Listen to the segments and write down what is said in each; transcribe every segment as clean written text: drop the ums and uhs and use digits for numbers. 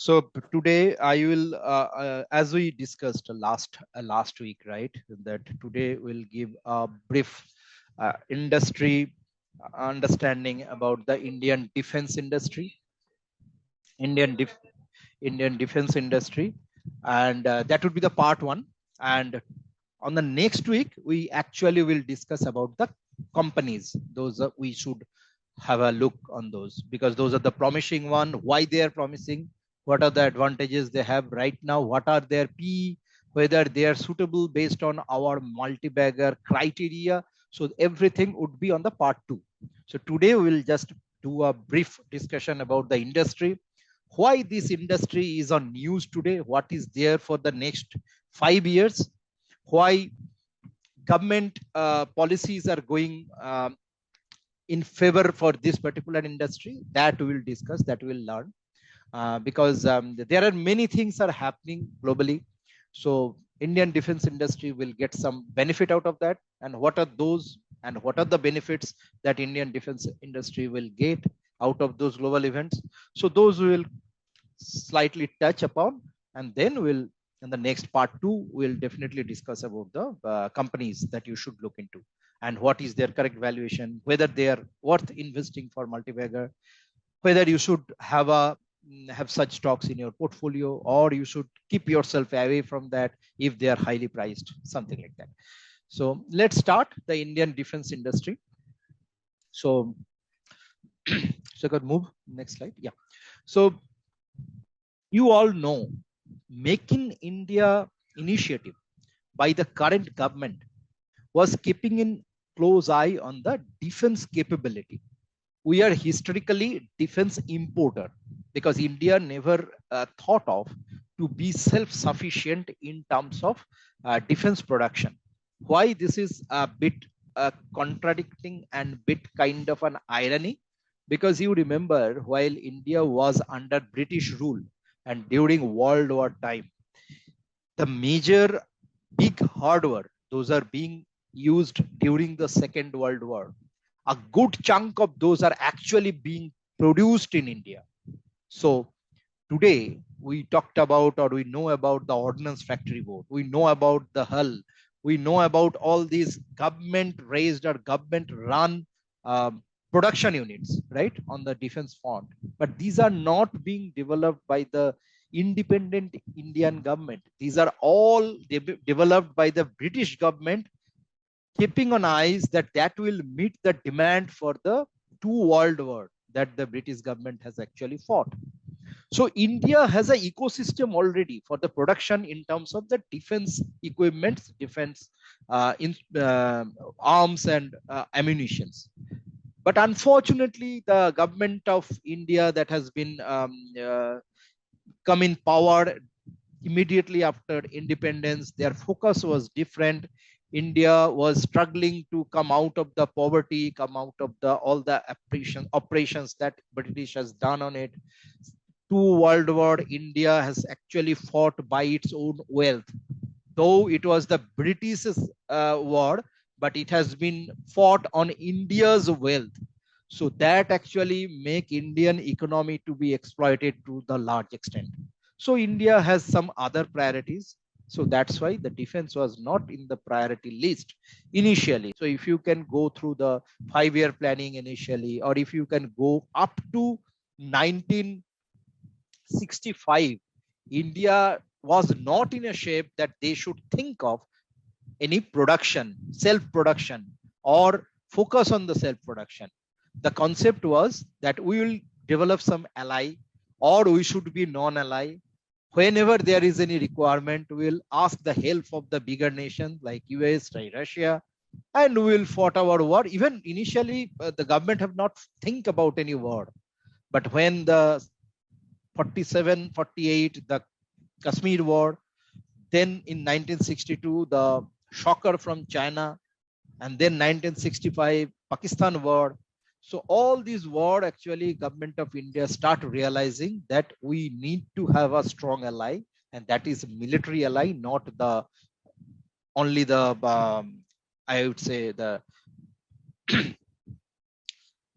Today I will, as we discussed last week, right? That today we'll give a brief industry understanding about the Indian defense industry, Indian def- Indian defense industry, and that would be the part one. And on the next week, we actually will discuss about the companies. Those we should have a look on those because those are the promising one. Why they are promising? What are the advantages they have right now? What are their P? Whether they are suitable based on our multi-bagger criteria. So everything would be on the part two. So today we will just do a brief discussion about the industry, why this industry is on news today, what is there for the next 5 years, why government policies are going in favor for this particular industry. That we will discuss, that we will learn, because there are many things are happening globally. So Indian defense industry will get some benefit out of that, and what are those and what are the benefits that Indian defense industry will get out of those global events. So those we will slightly touch upon, and then we'll in the next part two we'll definitely discuss about the companies that you should look into and what is their correct valuation, whether they are worth investing for multi-bagger, whether you should have such stocks in your portfolio, or you should keep yourself away from that if they are highly priced, something like that. So let's start the Indian defense industry. So so I could move next slide. Yeah. So you all know Make in India initiative by the current government was keeping in close eye on the defense capability. We are historically defense importer because India never thought of to be self-sufficient in terms of defense production. Why this is a bit contradicting and bit kind of an irony? Because you remember while India was under British rule and during World War time, the major big hardware, those are being used during the Second World War. A good chunk of those are actually being produced in India. So today we talked about, or we know about the Ordnance Factory Board, we know about the hull, we know about all these government raised or government run production units, right, on the defense front. But these are not being developed by the independent Indian government. These are all developed by the British government, keeping on eyes that will meet the demand for the two world war that the British government has actually fought. So India has an ecosystem already for the production in terms of the defense equipment, defense arms and ammunitions. But unfortunately, the government of India that has been come in power immediately after independence, their focus was different. India was struggling to come out of the poverty, come out of all the operations that British has done on it. Two world war, India has actually fought by its own wealth. Though it was the British war, but it has been fought on India's wealth. So that actually make Indian economy to be exploited to the large extent. So India has some other priorities. So that's why the defense was not in the priority list initially. So if you can go through the 5-year planning initially, or if you can go up to 1965, India was not in a shape that they should think of any production, self-production, or focus on the self-production. The concept was that we will develop some ally, or we should be non-ally. Whenever there is any requirement, we will ask the help of the bigger nations like US, like Russia, and we will fight our war. Even initially, the government have not think about any war. But when the 47, 48, the Kashmir war, then in 1962, the shocker from China, and then 1965, Pakistan war. So all these war, actually government of India start realizing that we need to have a strong ally, and that is military ally, not the only the I would say the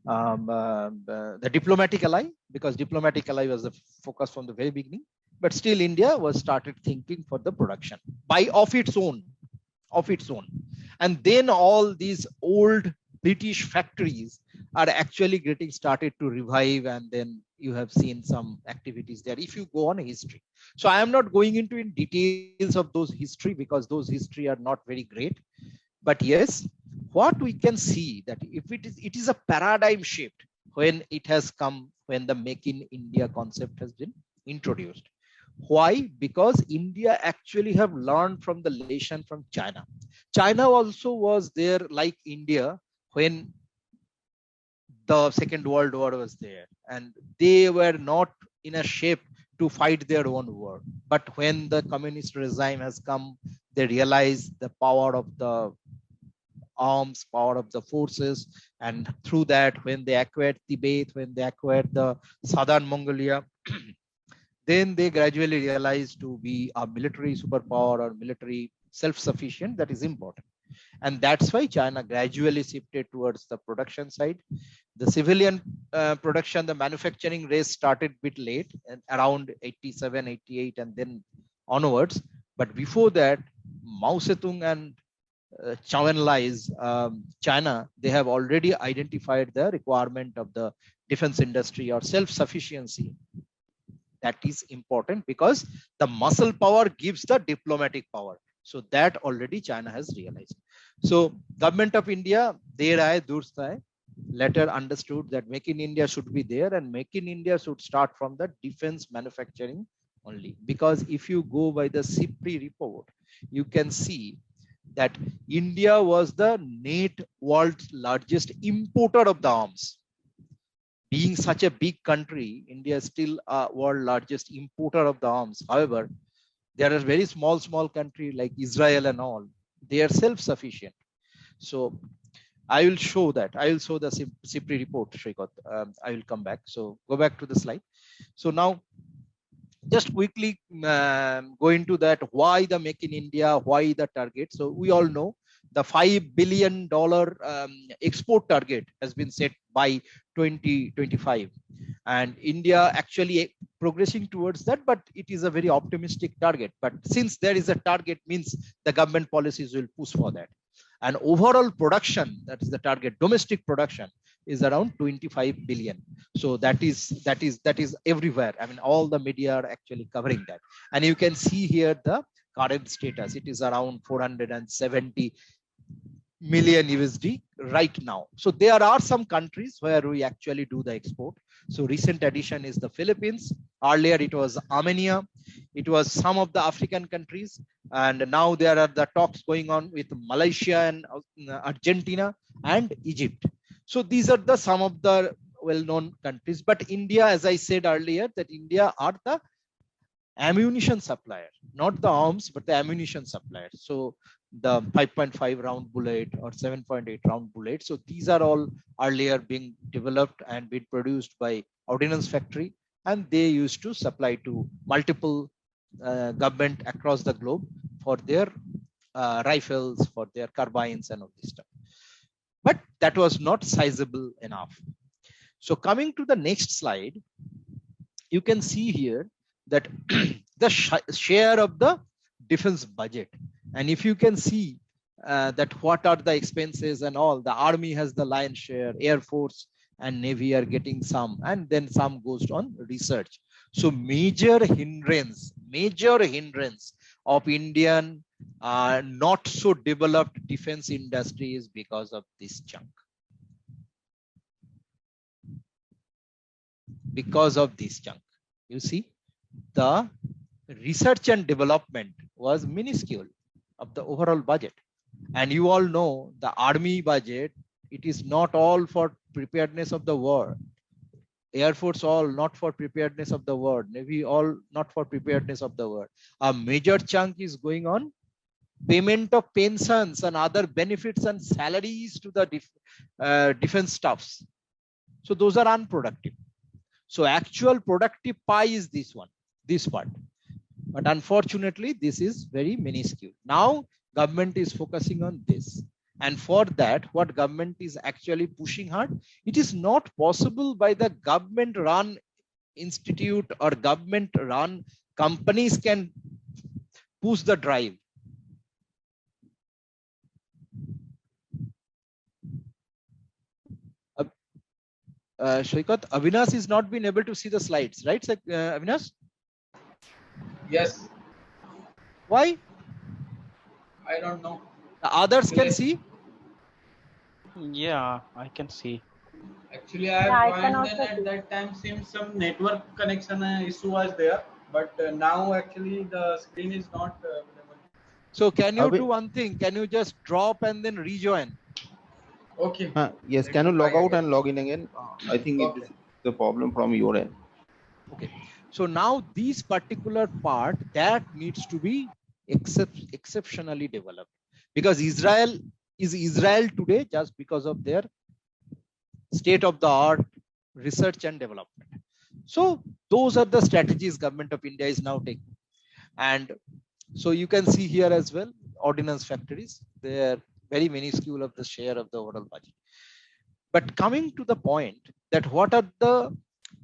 the diplomatic ally, because diplomatic ally was the focus from the very beginning. But still, India was started thinking for the production by of its own. And then all these old British factories are actually getting started to revive, and then you have seen some activities there if you go on history. So I am not going into in details of those history because those history are not very great. But yes, what we can see that if it is a paradigm shift when it has come, when the Make in India concept has been introduced. Why? Because India actually have learned from the lesson from China. China also was there like India when the Second World War was there, and they were not in a shape to fight their own war. But when the communist regime has come, they realized the power of the arms, power of the forces, and through that, when they acquired Tibet, when they acquired the southern Mongolia, then they gradually realized to be a military superpower or military self-sufficient, that is important. And that's why China gradually shifted towards the production side. The civilian production, the manufacturing race started a bit late, and around 87, 88, and then onwards. But before that, Mao Zedong and Chow Enlai's China, they have already identified the requirement of the defense industry or self-sufficiency. That is important because the muscle power gives the diplomatic power. So that already China has realized. So government of India, there I Durstai, later understood that Make in India should be there, and Make in India should start from the defense manufacturing only. Because if you go by the CIPRI report, you can see that India was the net world's largest importer of the arms. Being such a big country, India is still a world largest importer of the arms. However, there are very small countries like Israel and all. They are self-sufficient. So I will show that. I will show the CIPRI report, Shrikot. I will come back. So go back to the slide. So now, just quickly go into that. Why the Make in India? Why the target? So we all know the $5 billion export target has been set by 2025. And India actually progressing towards that, but it is a very optimistic target. But since there is a target, means the government policies will push for that. And overall production, that is the target, domestic production is around 25 billion. So that is everywhere. I mean, all the media are actually covering that. And you can see here the current status. It is around 470 million USD right now. So there are some countries where we actually do the export. So recent addition is the Philippines. Earlier it was Armenia. It was some of the African countries. And now there are the talks going on with Malaysia and Argentina and Egypt. So these are the some of the well-known countries. But India, as I said earlier, that India are the ammunition supplier, not the arms, but the ammunition supplier. So the 5.5 round bullet or 7.8 round bullet. So these are all earlier being developed and being produced by ordnance factory, and they used to supply to multiple government across the globe for their rifles, for their carbines and all this stuff. But that was not sizable enough. So coming to the next slide, you can see here that the share of the defense budget. And if you can see that what are the expenses and all, the army has the lion's share, Air Force and Navy are getting some, and then some goes on research. So major hindrance of Indian not so developed defense industry is because of this chunk. Because of this chunk, you see, the research and development was minuscule of the overall budget. And you all know the army budget, it is not all for preparedness of the war. Air Force all not for preparedness of the war. Navy all not for preparedness of the war. A major chunk is going on payment of pensions and other benefits and salaries to the defense staffs. So those are unproductive. So actual productive pie is this one, this part. But unfortunately, this is very minuscule. Now, government is focusing on this. And for that, what government is actually pushing hard, it is not possible by the government run institute or government run companies can push the drive. Shrikat, Avinash is not been able to see the slides, right, Avinash? Yes. Why? I don't know. The others can see? Yeah, I can see. Actually, I Yeah, I have can joined, then also at see. that time seems some network connection issue was there, but now actually the screen is not available. So can you do Abhi, one thing? Can you just drop and then rejoin? Okay. yes, Let can me you try log out again. and log in again? I think it Okay. is the problem from your end. Okay. So now this particular part that needs to be exceptionally developed, because Israel is Israel today just because of their state of the art research and development. So those are the strategies government of India is now taking. And so you can see here as well, ordnance factories, they are very minuscule of the share of the overall budget. But coming to the point that what are the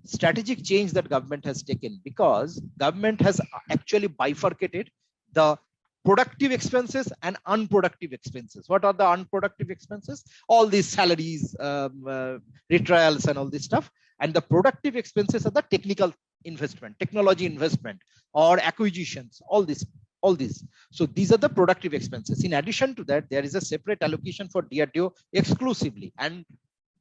strategic change that government has taken, because government has actually bifurcated the productive expenses and unproductive expenses. What are the unproductive expenses? All these salaries, retrials and all this stuff. And the productive expenses are the technical investment, technology investment or acquisitions, all this. All these. So these are the productive expenses. In addition to that, there is a separate allocation for DRDO exclusively. And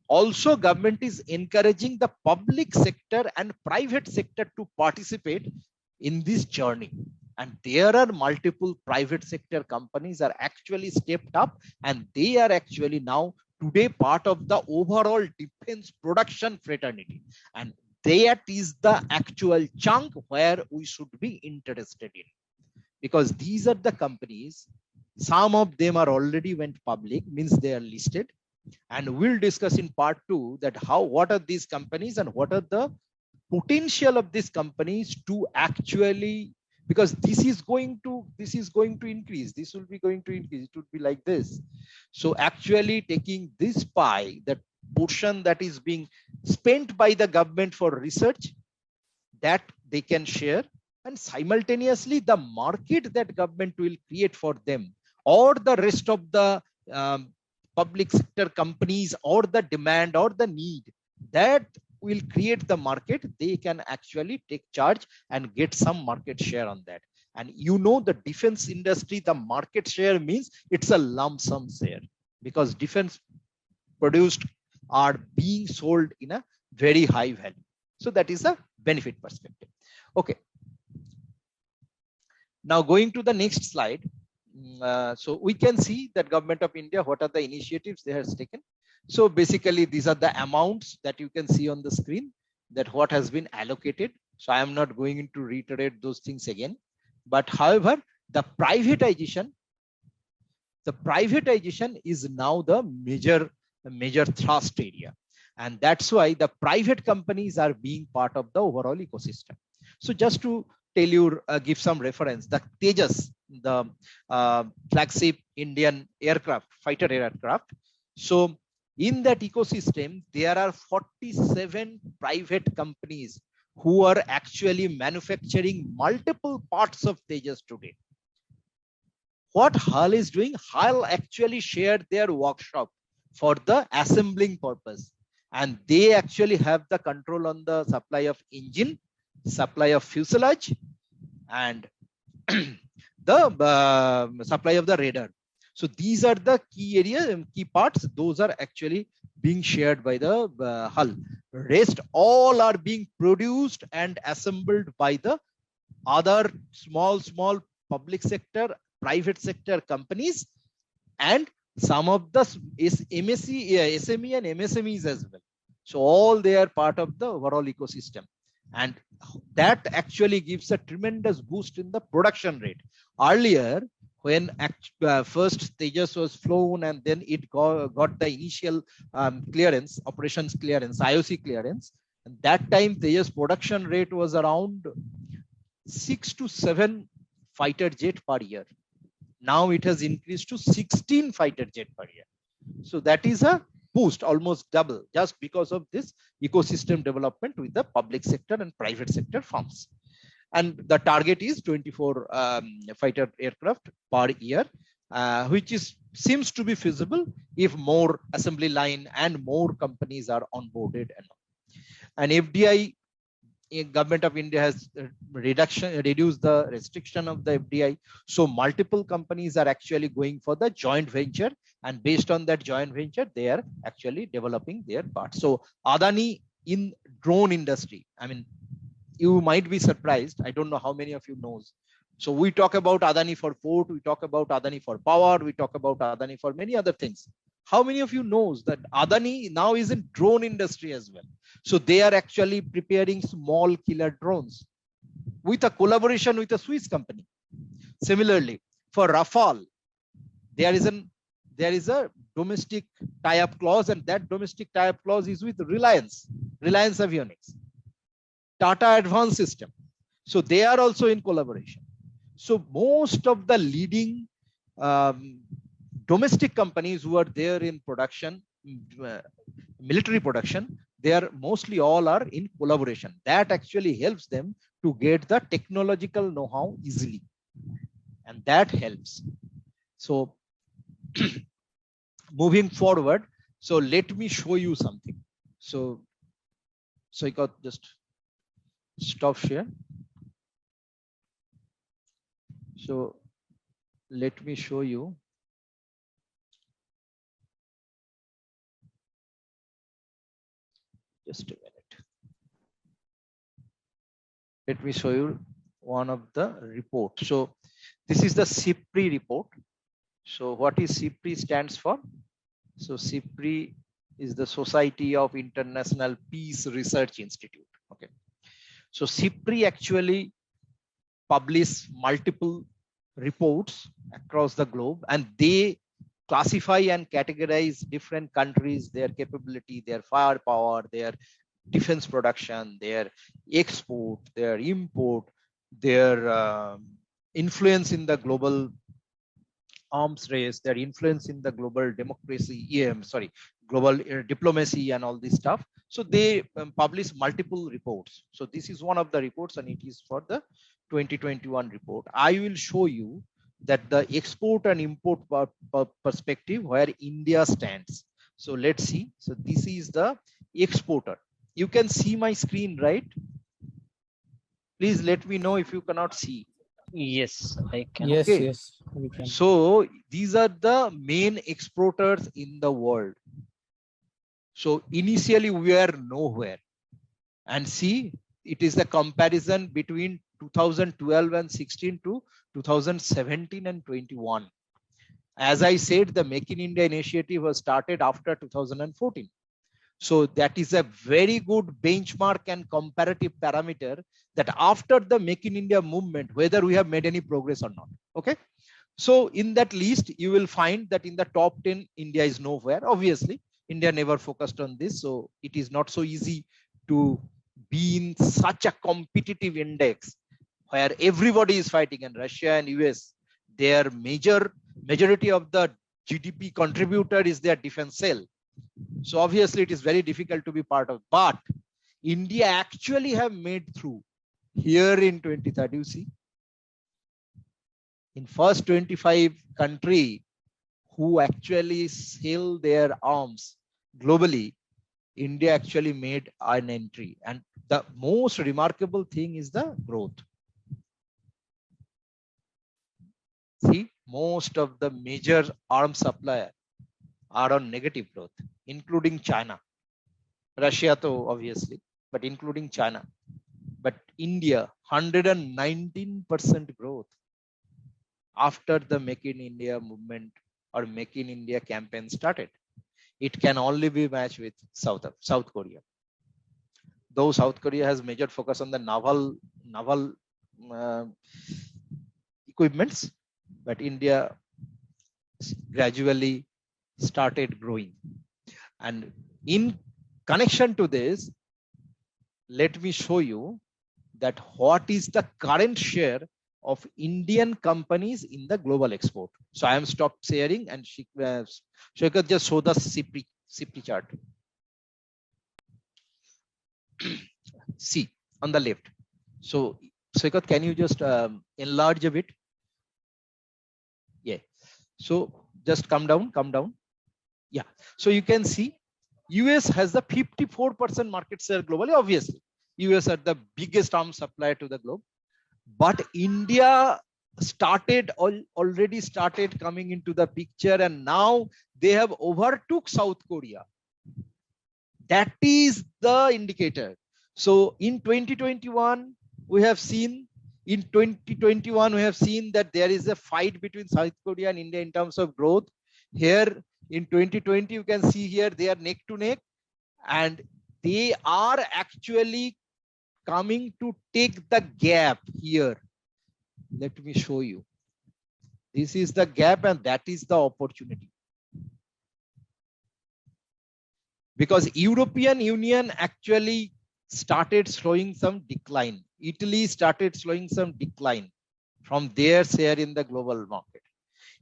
also government is encouraging the public sector and private sector to participate in this journey. And there are multiple private sector companies are actually stepped up, and they are actually now today part of the overall defense production fraternity. And that is the actual chunk where we should be interested in, because these are the companies, some of them are already went public, means they are listed. And we'll discuss in part 2 that what are these companies and what are the potential of these companies to actually, because this is going to increase, this will be going to increase, it would be like this. So actually taking this pie, that portion that is being spent by the government for research, that they can share, and simultaneously the market that government will create for them or the rest of the public sector companies or the demand or the need that will create the market, they can actually take charge and get some market share on that. And you know, the defense industry, the market share means it's a lump sum share, because defense produced are being sold in a very high value. So that is a benefit perspective. Okay. Now going to the next slide. So we can see that government of India, what are the initiatives they have taken. So basically these are the amounts that you can see on the screen, that what has been allocated. So I am not going to reiterate those things again, but however, the privatization is now the major thrust area. And that's why the private companies are being part of the overall ecosystem. So just to tell you, give some reference, the Tejas, the flagship Indian aircraft, fighter aircraft. So in that ecosystem, there are 47 private companies who are actually manufacturing multiple parts of Tejas today. What HAL is doing, HAL actually shared their workshop for the assembling purpose. And they actually have the control on the supply of engine, supply of fuselage, and the supply of the radar. So these are the key areas, key parts. Those are actually being shared by the HAL. Rest all are being produced and assembled by the other small public sector, private sector companies, and some of the SME and MSMEs as well. So all they are part of the overall ecosystem. And that actually gives a tremendous boost in the production rate. Earlier, when first Tejas was flown and then it got the initial clearance, operations clearance, IOC clearance, and that time Tejas production rate was around 6 to 7 fighter jet per year. Now it has increased to 16 fighter jet per year. So that is a boost, almost double, just because of this ecosystem development with the public sector and private sector firms. And the target is 24 fighter aircraft per year, which seems to be feasible if more assembly line and more companies are onboarded. And FDI, government of India has reduced the restriction of the FDI. So multiple companies are actually going for the joint venture, and based on that joint venture, they are actually developing their parts. So Adani in drone industry, I mean, you might be surprised. I don't know how many of you knows. So we talk about Adani for port, we talk about Adani for power, we talk about Adani for many other things. How many of you knows that Adani now is in drone industry as well? So they are actually preparing small killer drones with a collaboration with a Swiss company. Similarly, for Rafale, there is a domestic tie-up clause, and that domestic tie-up clause is with Reliance Avionics, Tata Advanced System. So they are also in collaboration. So most of the leading domestic companies who are there in production, military production, they are mostly all are in collaboration. That actually helps them to get the technological know-how easily, and that helps. So moving forward, so let me show you something. So I got just stop share. So let me show you. Just a minute. Let me show you one of the reports. So this is the CIPRI report. So what is CIPRI stands for? So CIPRI is the Society of International Peace Research Institute. Okay. So CIPRI actually publish multiple reports across the globe, and they classify and categorize different countries, their capability, their firepower, their defense production, their export, their import, their influence in the global arms race, their influence in the global democracy, global diplomacy and all this stuff. So they publish multiple reports. So this is one of the reports, and it is for the 2021 report. I will show you that the export and import perspective where India stands. So let's see. So this is the exporter. You can see my screen, right? Please let me know if you cannot see. Yes, I can. Yes, Okay. yes, we can. So these are the main exporters in the world. So initially we were nowhere, and see, it is the comparison between 2012 and 16 to 2017 and 21. As I said, the Make in India initiative was started after 2014. So that is a very good benchmark and comparative parameter that after the Make in India movement, whether we have made any progress or not. Okay. So in that list, you will find that in the top 10, India is nowhere. Obviously, India never focused on this. So it is not so easy to be in such a competitive index where everybody is fighting, and Russia and US, their majority of the GDP contributor is their defense sale. So obviously it is very difficult to be part of, but India actually have made through here in 2030. You see, in first 25 country who actually sell their arms globally, India actually made an entry. And the most remarkable thing is the growth. See, most of the major arms supplier are on negative growth, including China. Russia, though, obviously, but including China. But India, 119% growth after the Make in India movement or Make in India campaign started. It can only be matched with South Korea. Though South Korea has major focus on the naval equipments, but India gradually started growing. And in connection to this, let me show you that what is the current share of Indian companies in the global export. So I am stop sharing, and Shekhar just show the CIPRI CP chart. See on the left. So, Saikat, can you just enlarge a bit? Yeah. So just come down, come down. Yeah. So you can see US has the 54% market share globally. Obviously, US are the biggest arms supplier to the globe. But India already started coming into the picture, and now they have overtook South Korea. That is the indicator. So in 2021, we have seen that there is a fight between South Korea and India in terms of growth. Here in 2020, you can see here they are neck to neck, and they are actually coming to take the gap here. Let me show you. This is the gap, and that is the opportunity. Because European Union actually started showing some decline. Italy started showing some decline from their share in the global market.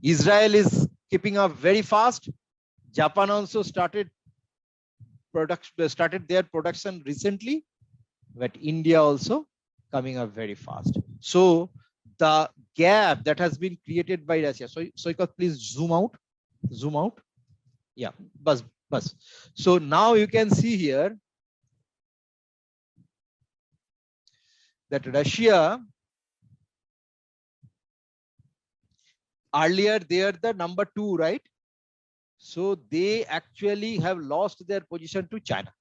Israel is keeping up very fast. Japan also started their production recently, but India also coming up very fast. So the gap that has been created by Russia. So please zoom out. Zoom out. Yeah, bus. So now you can see here that Russia, earlier they are the number 2, right? So they actually have lost their position to China.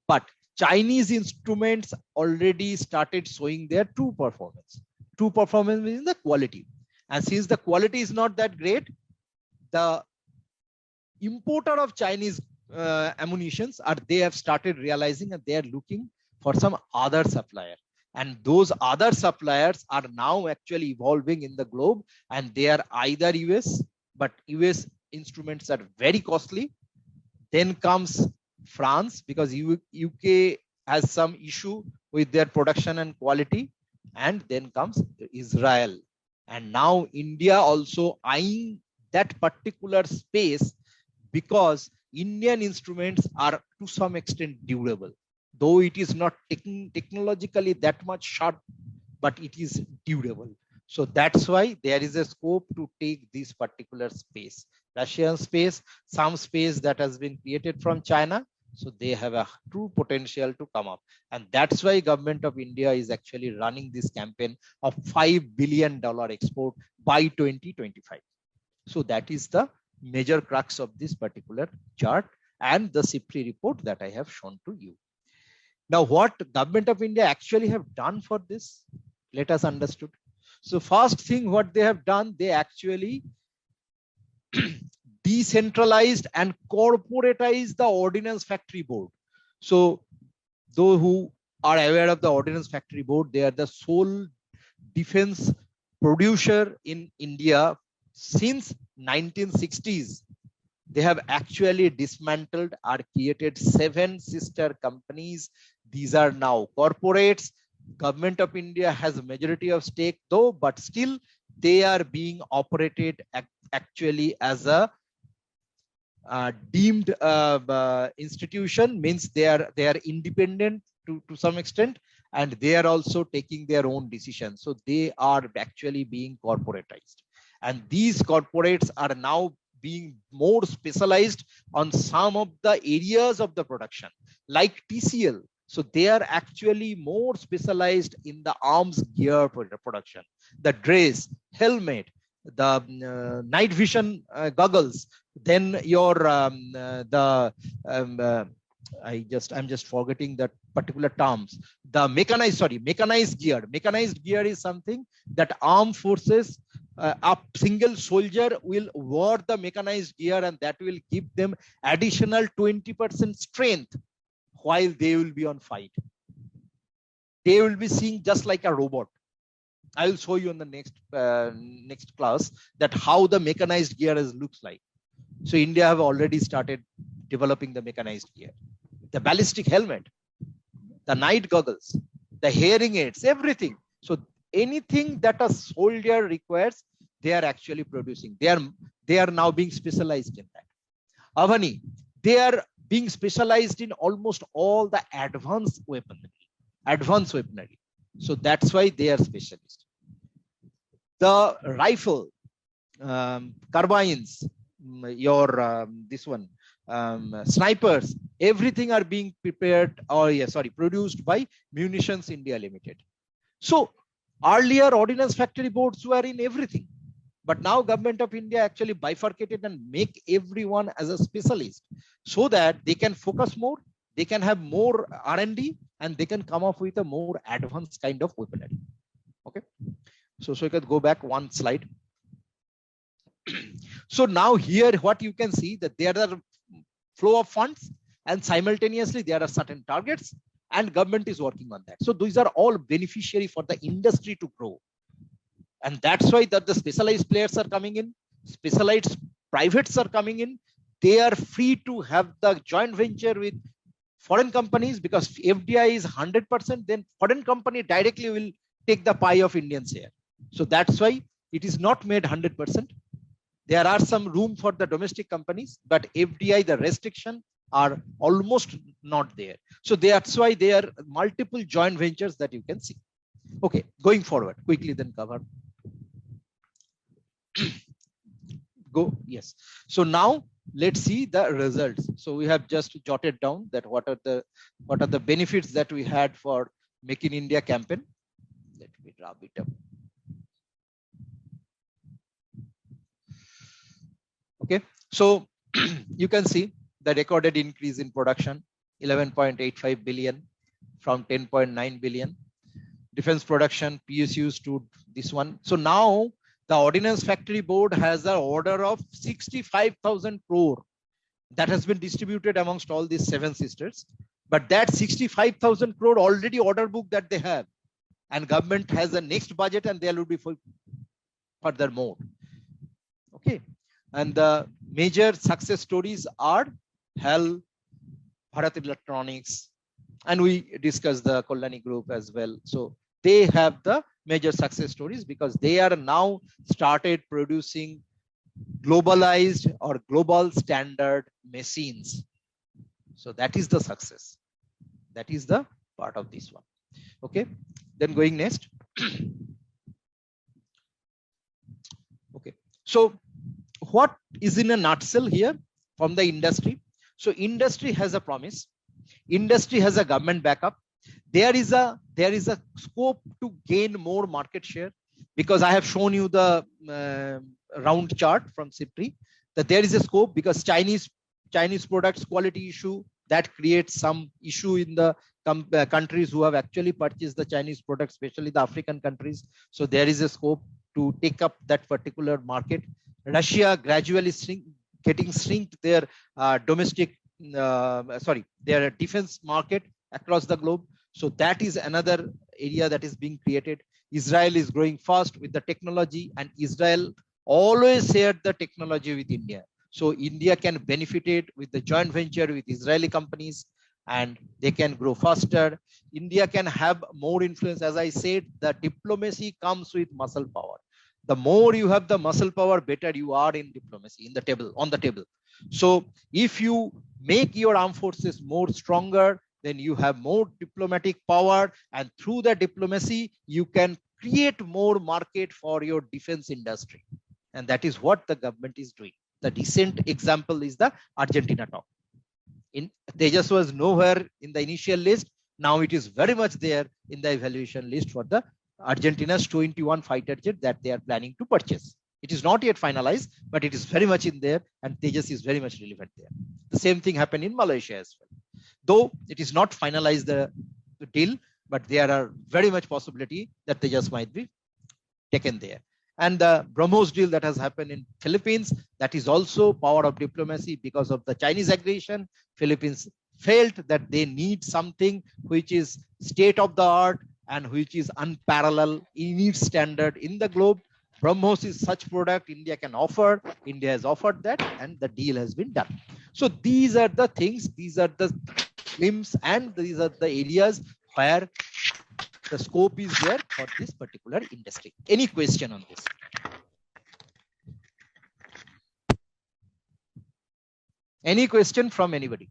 But Chinese instruments already started showing their true performance. True performance means the quality. And since the quality is not that great, the importer of Chinese ammunitions they have started realizing, and they are looking for some other supplier. And those other suppliers are now actually evolving in the globe, and they are either US, but US instruments are very costly. Then comes France, because UK has some issue with their production and quality. And then comes Israel. And now India also eyeing that particular space, because Indian instruments are to some extent durable. Though it is not technologically that much sharp, but it is durable. So that's why there is a scope to take this particular space. Russian space, some space that has been created from China. So they have a true potential to come up. And that's why government of India is actually running this campaign of $5 billion export by 2025. So that is the major crux of this particular chart and the CIPRI report that I have shown to you. Now, what government of India actually have done for this, let us understood. So first thing what they have done, they actually decentralized and corporatized the Ordnance Factory Board. So those who are aware of the Ordnance Factory Board, they are the sole defense producer in India since 1960s. They have actually dismantled or created 7 sister companies. These are now corporates. Government of India has a majority of stake though, but still they are being operated actually as a deemed institution, means they are independent to some extent, and they are also taking their own decisions. So they are actually being corporatized, and these corporates are now being more specialized on some of the areas of the production, like TCL. So they are actually more specialized in the arms gear production, the dress, helmet, the night vision goggles, then your I'm just forgetting that particular terms. The mechanized gear. Mechanized gear is something that armed forces, a single soldier will wear the mechanized gear, and that will give them additional 20% strength while they will be on fight. They will be seeing just like a robot. I will show you in the next class that how the mechanized gear looks like. So India have already started developing the mechanized gear, the ballistic helmet, the night goggles, the hearing aids, everything. So anything that a soldier requires, they are actually producing. They are now being specialized in that. Avani, they are being specialized in almost all the advanced weaponry. So that's why they are specialists. The rifle, carbines, this one, snipers, everything are being prepared or produced by Munitions India Limited. So earlier ordnance factory boards were in everything, but now government of India actually bifurcated and make everyone as a specialist so that they can focus more, they can have more R&D, and they can come up with a more advanced kind of weaponry. Okay, so you can go back one slide. So now here what you can see that there are flow of funds and simultaneously there are certain targets and government is working on that. So these are all beneficiary for the industry to grow. And that's why that the specialized players are coming in, specialized privates are coming in. They are free to have the joint venture with foreign companies because FDI is 100%, then foreign company directly will take the pie of Indian share. So that's why it is not made 100%. There are some room for the domestic companies, but FDI, the restriction are almost not there. So that's why there are multiple joint ventures that you can see. Okay, going forward, quickly then cover. Go, yes. So now let's see the results. So we have just jotted down that what are the benefits that we had for Make in India campaign. Let me drop it up. Okay, so you can see the recorded increase in production 11.85 billion from 10.9 billion. Defense production PSUs to this one. So now the Ordnance Factory Board has an order of 65,000 crore that has been distributed amongst all these 7 sisters. But that 65,000 crore already order book that they have, and government has a next budget and there will be further more. Okay, and the major success stories are HAL, Bharat Electronics, and we discussed the Kollani Group as well. So they have the major success stories because they are now started producing globalized or global standard machines. So that is the success. That is the part of this one. Okay, then going next. Okay, so what is in a nutshell here from the industry? So industry has a promise. Industry has a government backup. There is a scope to gain more market share because I have shown you the round chart from CIPRI that there is a scope because Chinese products quality issue that creates some issue in the countries who have actually purchased the Chinese products, especially the African countries. So there is a scope to take up that particular market. Russia gradually getting shrinked their their defense market across the globe. So that is another area that is being created. Israel is growing fast with the technology, and Israel always shared the technology with India. So India can benefit it with the joint venture with Israeli companies, and they can grow faster. India can have more influence. As I said, the diplomacy comes with muscle power. The more you have the muscle power, better you are in diplomacy, on the table. So if you make your armed forces more stronger, then you have more diplomatic power, and through the diplomacy, you can create more market for your defense industry. And that is what the government is doing. The recent example is the Argentina talk. Tejas was nowhere in the initial list. Now it is very much there in the evaluation list for the Argentina's 21 fighter jet that they are planning to purchase. It is not yet finalized, but it is very much in there, and Tejas is very much relevant there. The same thing happened in Malaysia as well. Though it is not finalized the deal, but there are very much possibility that Tejas might be taken there. And the BrahMos deal that has happened in Philippines, that is also power of diplomacy because of the Chinese aggression. Philippines felt that they need something which is state of the art and which is unparalleled in its standard in the globe. BrahMos is such product India can offer. India has offered that, and the deal has been done. So these are the things, these are the glimpses, and these are the areas where the scope is there for this particular industry. Any question on this? Any question from anybody?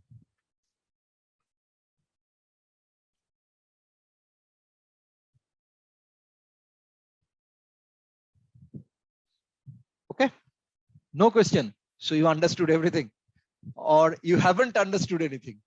Okay, no question. So you understood everything, or you haven't understood anything.